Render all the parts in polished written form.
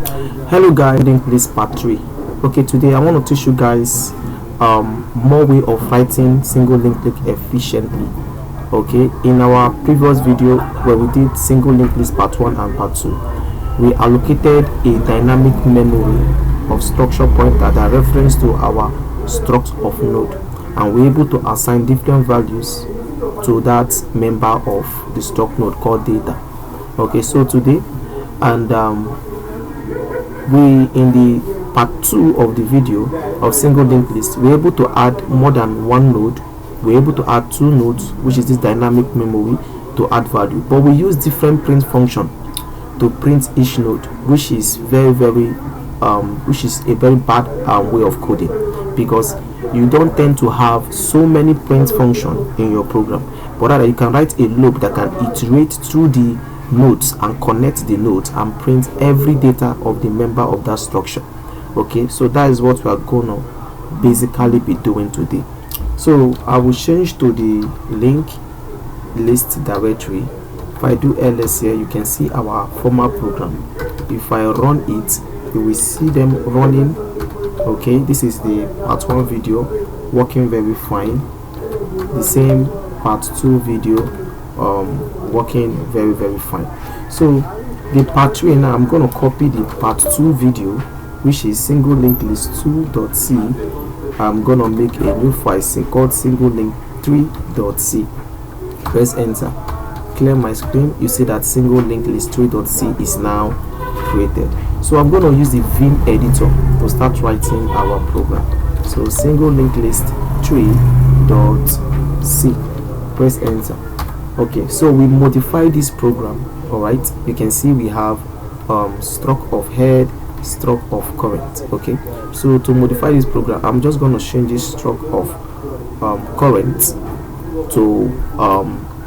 Hello guys, this part 3. Okay, today I want to teach you guys more way of writing single linked list efficiently. Okay, in our previous video where we did single linked list part 1 and part 2, we allocated a dynamic memory of structure pointer that reference to our struct of node, and we're able to assign different values to that member of the struct node called data. Okay, so today and we in the part 2 of the video of single linked list, we're able to add more than one node. We're able to add two nodes, which is this dynamic memory, to add value, but we use different print function to print each node, which is which is a very bad way of coding, because you don't tend to have so many print function in your program, but rather you can write a loop that can iterate through the nodes and connect the nodes and print every data of the member of that structure. Okay, so that is what we are gonna basically be doing today. So I will change to the link list directory. If I do ls here, you can see our former program. If I run it, you will see them running. Okay, this is the part 1 video working very fine. The same part 2 video working very fine. So the part 3 now, I'm going to copy the part 2 video, which is single linked list 2.c. I'm going to make a new file called single link 3.c. Press enter, clear my screen. You see that single linked list 3.c is now created. So I'm going to use the Vim editor to start writing our program. So single linked list 3.c, press enter. Okay, so we modify this program. All right, you can see we have struct of head, struct of current. Okay, so to modify this program, I'm just going to change this struct of current to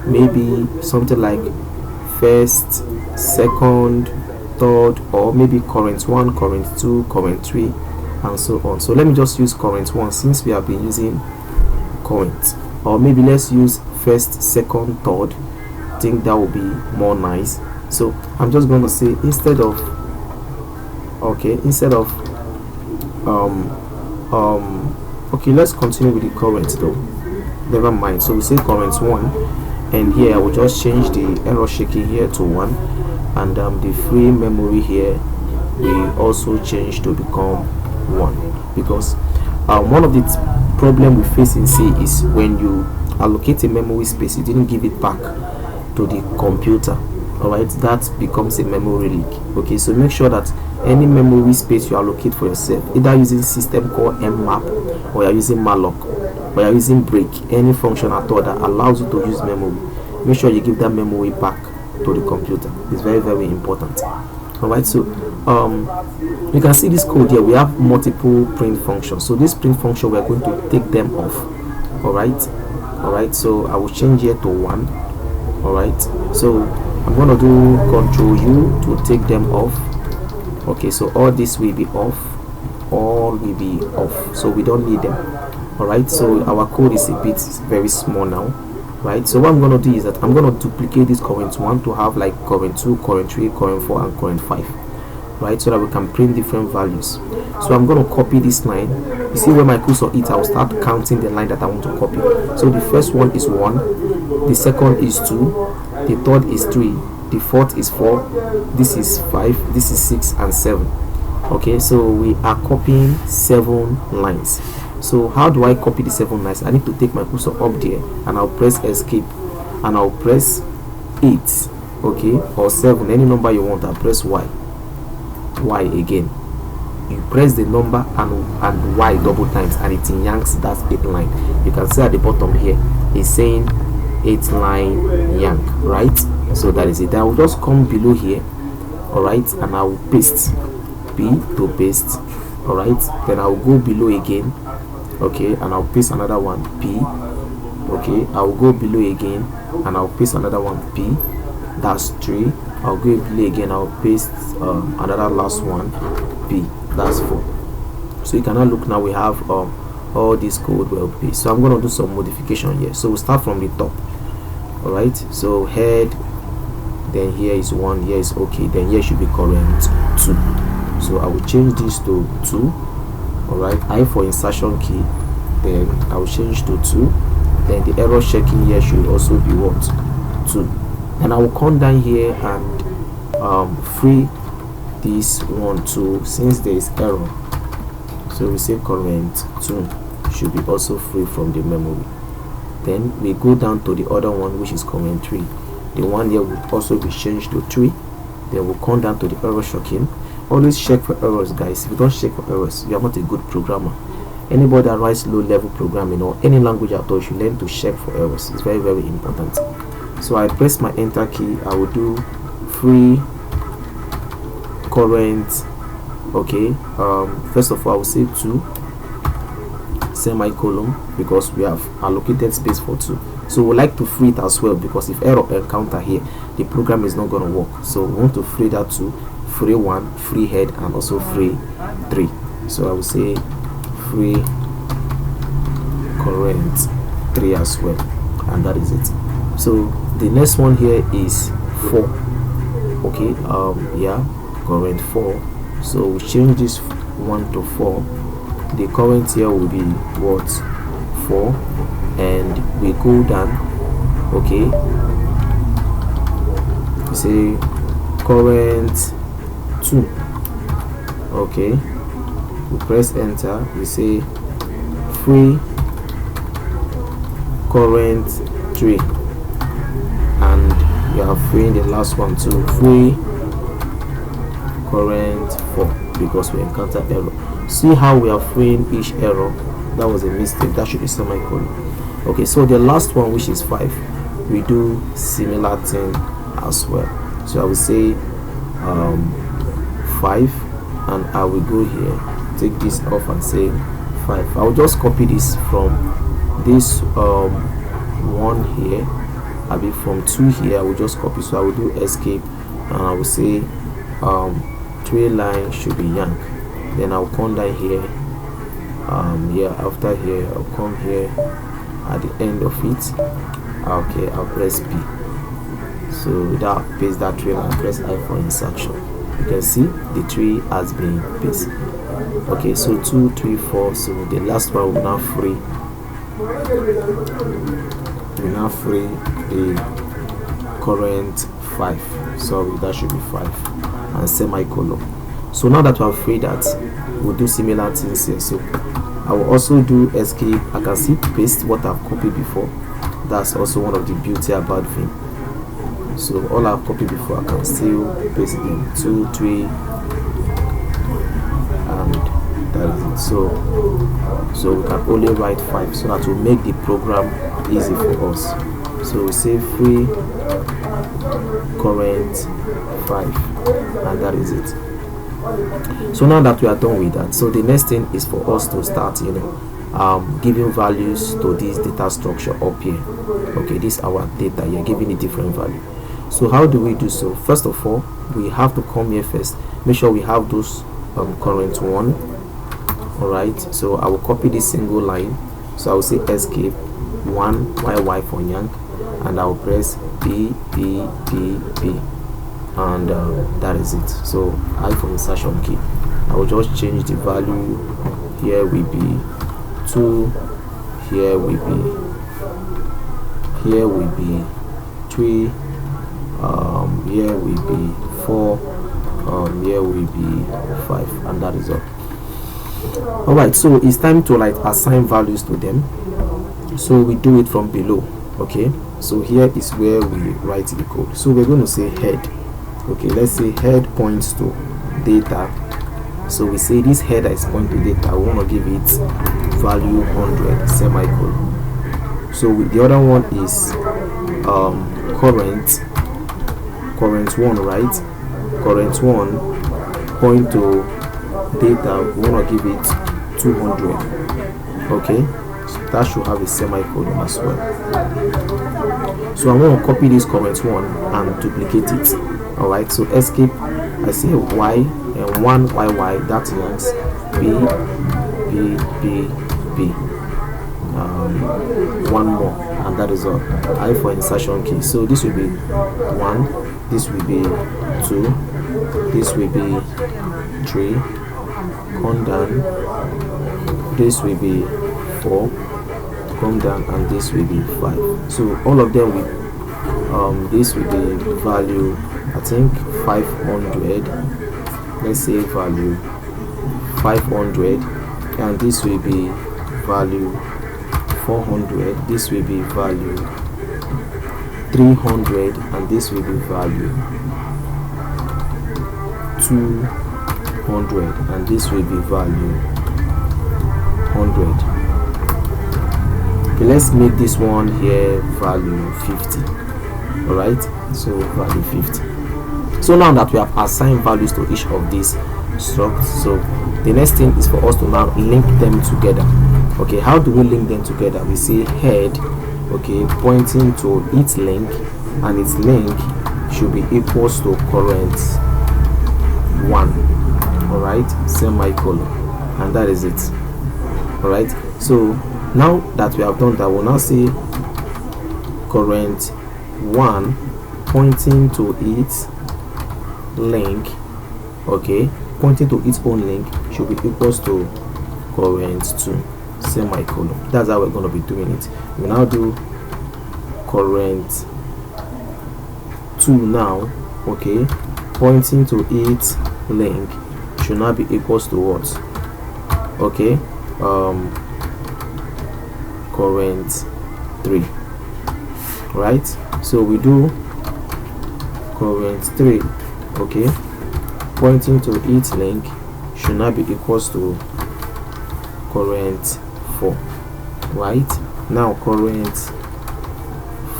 maybe something like first, second, third, or maybe current 1, current 2, current 3, and so on. So let me just use current 1 since we have been using current, or maybe let's use first, second, third. I think that will be more nice. So I'm just going to say instead of okay, let's continue with the current though. Never mind. So we say current 1, and here I will just change the error shaking here to 1, and the free memory here we also change to become 1, because one of the problem we face in C is when you allocate a memory space, you didn't give it back to the computer. All right, that becomes a memory leak. Okay, so make sure that any memory space you allocate for yourself, either using system call mmap, or you're using malloc, or you're using break, any function at all that allows you to use memory, make sure you give that memory back to the computer. It's very important. All right, so you can see this code here. We have multiple print functions, so this print function we are going to take them off. All right, so I will change here to 1. all right, so I'm going to do Ctrl U to take them off. Okay, so all this will be off, all will be off, so we don't need them. All right, so our code is a bit very small now, right? So what I'm going to do is that I'm going to duplicate this current 1 to have like current 2, current 3, current 4, and current 5, right? So that we can print different values. So I'm going to copy this line. You see where my cursor is, I'll start counting the line that I want to copy. So the first one is 1, the second is 2, the third is 3, the fourth is 4, this is 5, this is 6, and 7. Okay, so we are copying 7 lines. So how do I copy the 7 lines? I need to take my cursor up there, and I'll press escape, and I'll press 8, okay, or 7, any number you want. I'll press Y again. You press the number and Y double times, and it yanks that 8 line. You can see at the bottom here it's saying 8 line yank, right? So that is it. I will just come below here, all right, and I will paste P to paste. All right, then I will go below again, okay, and I'll paste another one, P. Okay, I will go below again and I'll paste another one, P. That's 3. I'll go below again, I'll paste another last one, P. That's 4. So you can now look, now we have all this code will be. So I'm going to do some modification here. So we'll start from the top. All right, so head, then here is 1, here is okay, then here should be current 2. so I will change this to 2. All right, I for insertion key, then I will change to 2. Then the error checking here should also be what? 2. And I will come down here and free this one too, since there is error. So we say current 2 should be also free from the memory. Then we go down to the other one, which is current 3. The one here will also be changed to 3. Then we'll come down to the error checking. Always check for errors, guys. If you don't check for errors, you are not a good programmer. Anybody that writes low level programming or any language at all should learn to check for errors. It's very, very important. So I press my enter key. I will do free current. Okay, first of all I will say 2 semicolon, because we have allocated space for 2. So we like to free it as well, because if error encounter here, the program is not going to work. So we want to free that 2, free 1, free head, and also free 3. So I will say free current 3 as well, and that is it. So the next one here is 4. Okay, yeah, current 4. So we change this 1 to 4. The current here will be what? 4. And we go down. Okay, we say current 2. Okay, we press enter. We say free current 3, and we are freeing the last one too, free current 4, because we encountered error. See how we are freeing each error? That was a mistake. That should be semicolon. Okay, so the last one, which is 5, we do similar thing as well. So I will say 5, and I will go here, take this off and say 5. I will just copy this from this one here. I'll be from 2 here. I will just copy. So I will do escape, and I will say 3 lines should be yank. Then I'll come down here. Yeah, after here I'll come here at the end of it. Okay, I'll press P. So that paste that 3 and press I for insertion. You can see the 3 has been pasted. Okay, so 2, 3, 4. So the last one will now free. We now free the current 5. Sorry, that should be 5 and semicolon. So now that we have freed that, we'll do similar things here. So I will also do escape. I can see paste what I've copied before. That's also one of the beauty about Vim. So all I've copied before, I can still paste them. 2, 3, and that is it. So we can only write 5, so that will make the program easy for us. So we say free current 5, and that is it. So now that we are done with that, so the next thing is for us to start, giving values to this data structure up here. Okay, this is our data here, giving it different value. So how do we do so? First of all, we have to come here first, make sure we have those current 1. All right, so I will copy this single line. So I will say escape 1 y for yank, and I will press B, and that is it. So I for insertion key, I will just change the value. Here will be 2, here will be 3, here will be 4, here will be 5, and that is all. All right, so it's time to assign values to them. So we do it from below. Okay, so here is where we write the code. So we're going to say head. Okay, let's say head points to data. So we say this header is pointing to data. We want to give it value 100 semicolon. So the other one is current 1, right? Current 1 point to data. We want to give it 200. Okay, so that should have a semicolon as well. So I want to copy this current 1 and duplicate it. All right, so escape. I say y and 1 y, that means b. One more, and that is all. I for insertion key. So this will be 1, this will be 2, this will be 3, come down, this will be 4, come down, and this will be 5. So all of them will this will be value, I think 500, let's say value 500, and this will be value 400, this will be value 300, and this will be value 200, and this will be value 100. Okay, let's make this one here value 50. All right, so value 50. So now that we have assigned values to each of these structs, so the next thing is for us to now link them together. Okay, how do we link them together? We say head, okay, pointing to its link, and its link should be equals to current 1. All right, semicolon, and that is it. All right, so now that we have done that, we'll now say current 1 pointing to its link, okay, pointing to its own link should be equals to current 2, semicolon. That's how we're going to be doing it. We now do current 2 now, okay, pointing to its link should now be equals to what? Okay, current 3, right? So we do current 3, okay, pointing to its link should now be equals to current 4, right? Now current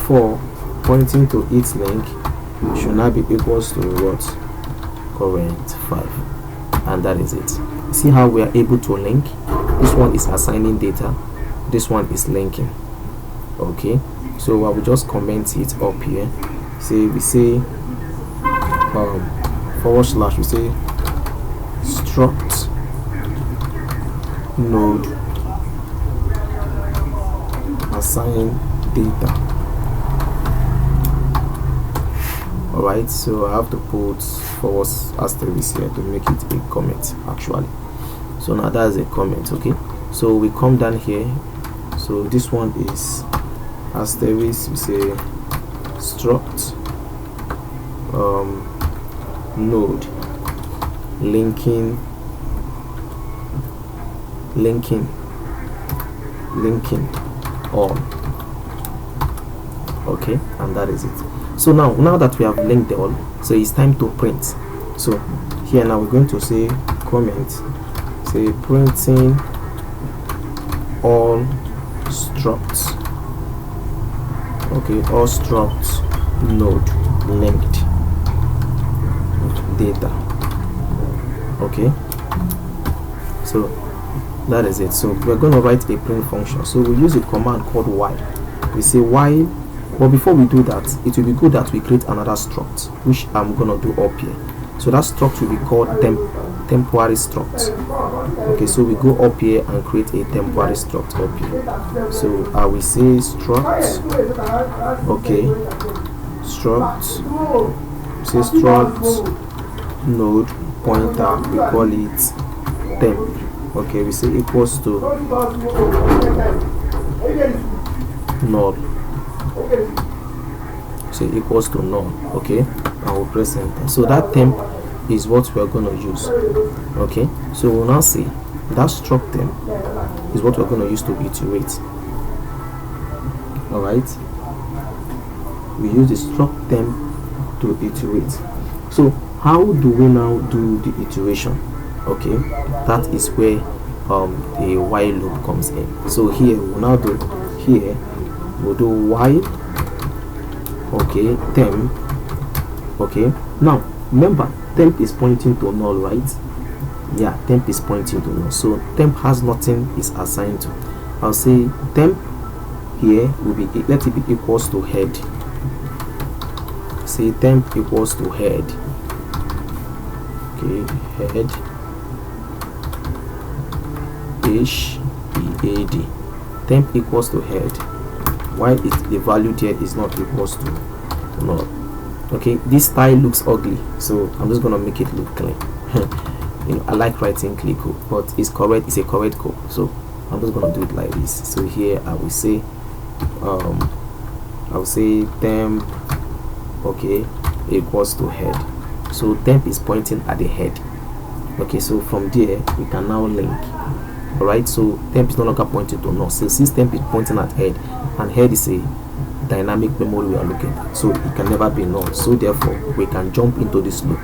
4 pointing to its link should now be equals to what? Current 5, and that is it. See how we are able to link? This one is assigning data, this one is linking. Okay, so I will just comment it up here. We say forward slash, we say struct node assign data. All right, so I have to put forward asterisk here to make it a comment actually. So now that's a comment. Okay, so we come down here, so this one is asterisk, we say struct node linking all. Okay, and that is it. So now that we have linked all, so it's time to print. So here now we're going to say comment, say printing all structs. Okay, all structs node linked data. Okay, so that is it. So we're going to write a print function. So we use a command called while. We say while, but before we do that, it will be good that we create another struct, which I'm gonna do up here. So that struct will be called temporary struct. Okay, so we go up here and create a temporary struct up here. So I will say struct, okay, struct, say struct node pointer, we call it temp. Okay, we say equals to null. So equals to null. Okay, I will press enter. So that temp is what we are going to use. Okay, so we'll now see that struct temp is what we're going to use to iterate. All right, we use the struct temp to iterate. So how do we now do the iteration? Okay, that is where the while loop comes in. So here we'll now do, here we'll do while, okay, temp. Okay, now remember temp is pointing to null, right? Yeah, temp is pointing to null, so temp has nothing is assigned to. I'll say temp here will be, let it be equals to head. Say temp equals to head. Okay, head ish EAD. Temp equals to head, while the value there is not equals to null. Okay, this style looks ugly, so I'm just gonna make it look clean. You know, I like writing clean code, but it's correct, it's a correct code, so I'm just gonna do it like this. So here I will say temp, okay, equals to head. So temp is pointing at the head. Okay, so from there we can now link. All right, so temp is no longer pointing to null. So since temp is pointing at head, and head is a dynamic memory we are looking at, so it can never be null. So therefore we can jump into this loop.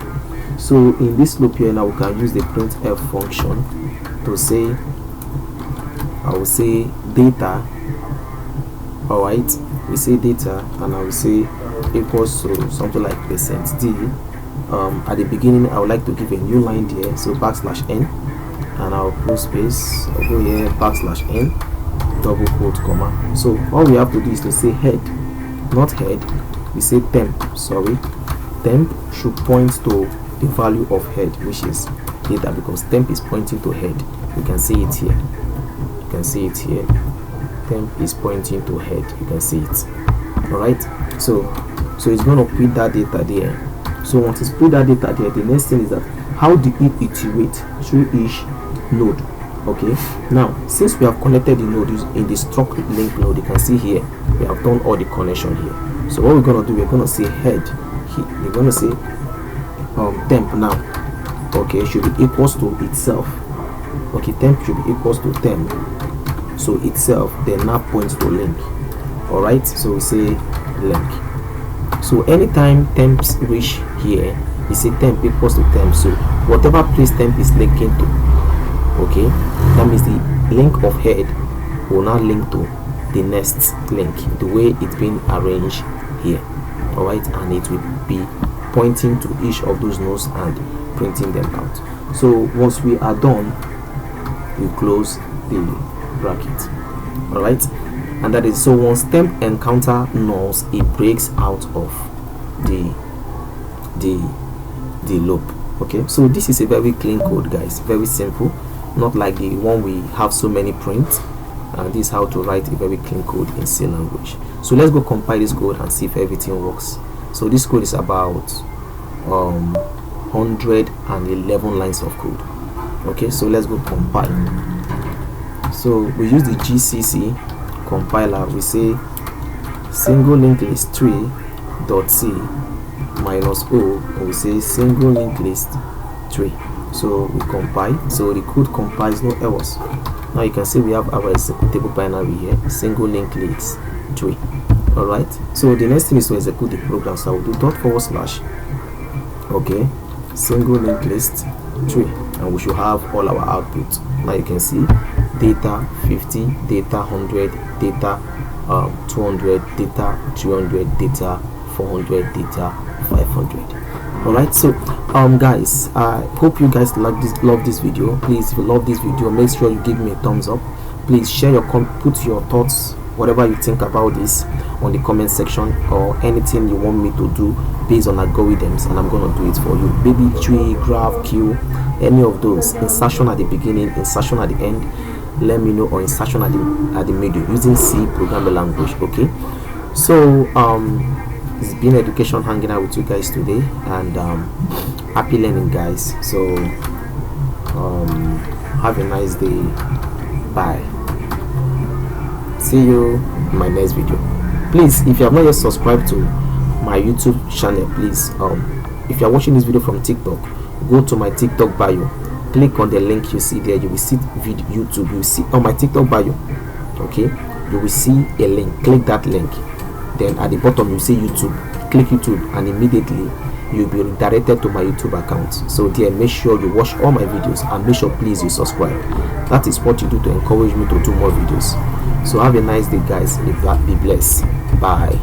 So in this loop here now, we can use the printf function to say, I will say data. All right, we say data, and I will say equals to something like %d. At the beginning I would like to give a new line there, so \n, and I'll put space, I'll go here \n, double quote, comma. So all we have to do is to say head, not head, we say temp. Sorry, temp should point to the value of head, which is data, because temp is pointing to head. You can see it here, you can see it here, temp is pointing to head, you can see it. All right, so it's going to put that data there. So once it's put that data there, the next thing is that how do it iterate through each node. Okay, now since we have connected the node in the struct link node, you can see here we have done all the connection here. So what we're going to do, we're going to say head here, we're going to say temp now, okay, should be equals to itself. Okay, temp should be equals to temp, so itself then now points to link. All right, so we say link. So anytime temps reach here, we say temp equals to temp, so whatever place temp is linking to, okay, that means the link of head will now link to the next link, the way it's been arranged here. All right, and it will be pointing to each of those nodes and printing them out. So once we are done, we close the bracket. All right, and that is, so once temp encounter nulls, it breaks out of the loop. Okay, so this is a very clean code, guys, very simple, not like the one we have so many prints. And this is how to write a very clean code in C language. So let's go compile this code and see if everything works. So this code is about 111 lines of code. Okay, so let's go compile. So we use the GCC compiler. We say single linked list 3.c minus o, and we say single linked list 3. So we compile, so the code compiles, no errors. Now you can see we have our executable binary here, single linked list 3. All right, so the next thing is to execute the program. So I will do ./, okay, single linked list 3, and we should have all our output. Now you can see data 50, data 100, data 200, data 300, data 400, data 500. All right, so guys, I hope you guys love this video. Please, if you love this video, make sure you give me a thumbs up. Please share your put your thoughts, whatever you think about this, on the comment section, or anything you want me to do based on algorithms, and I'm gonna do it for you. Baby tree, graph, queue, any of those, insertion at the beginning, insertion at the end, let me know, or insertion at the middle using C programming language. Okay, so it's been education hanging out with you guys today, and happy learning, guys. So have a nice day. Bye. See you in my next video. Please, if you have not yet subscribed to my YouTube channel, please, if you are watching this video from TikTok, go to my TikTok bio, click on the link you see there. You will see YouTube. You will see on my TikTok bio, okay, you will see a link. Click that link, then at the bottom you see YouTube. Click YouTube, and immediately you'll be redirected to my YouTube account. So there, make sure you watch all my videos, and make sure please you subscribe. That is what you do to encourage me to do more videos. So have a nice day, guys. Be blessed. Bye.